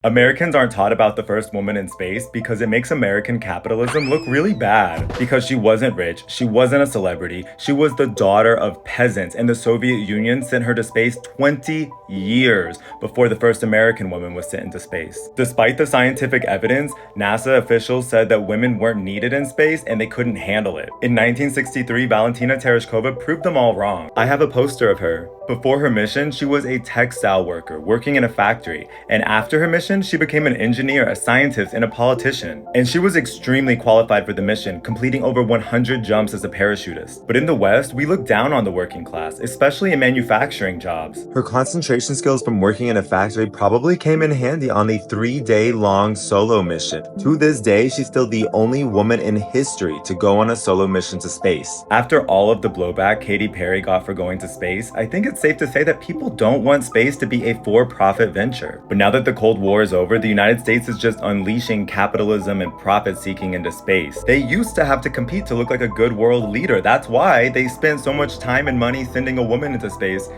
Americans aren't taught about the first woman in space because it makes American capitalism look really bad. Because she wasn't rich, she wasn't a celebrity, she was the daughter of peasants, and the Soviet Union sent her to space 20 years before the first American woman was sent into space. Despite the scientific evidence, NASA officials said that women weren't needed in space and they couldn't handle it. In 1963, Valentina Tereshkova proved them all wrong. I have a poster of her. Before her mission, she was a textile worker working in a factory, and after her mission, she became an engineer, a scientist, and a politician. And she was extremely qualified for the mission, completing over 100 jumps as a parachutist. But in the West, we look down on the working class, especially in manufacturing jobs. Her concentration skills from working in a factory probably came in handy on the 3-day-long solo mission. To this day, she's still the only woman in history to go on a solo mission to space. After all of the blowback Katy Perry got for going to space, I think it's safe to say that people don't want space to be a for-profit venture. But now that the Cold War is over, the United States is just unleashing capitalism and profit-seeking into space. They used to have to compete to look like a good world leader. That's why they spent so much time and money sending a woman into space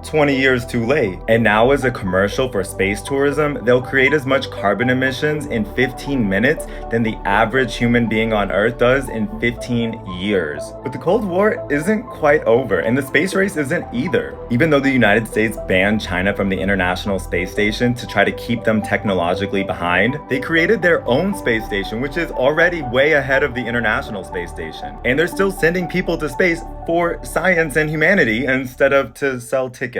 20 years too late. And now as a commercial for space tourism, they'll create as much carbon emissions in 15 minutes than the average human being on Earth does in 15 years. But the Cold War isn't quite over, and the space race isn't either. Even though the United States banned China from the International Space Station to try to keep them technologically behind, they created their own space station, which is already way ahead of the International Space Station. And they're still sending people to space for science and humanity instead of to sell tickets.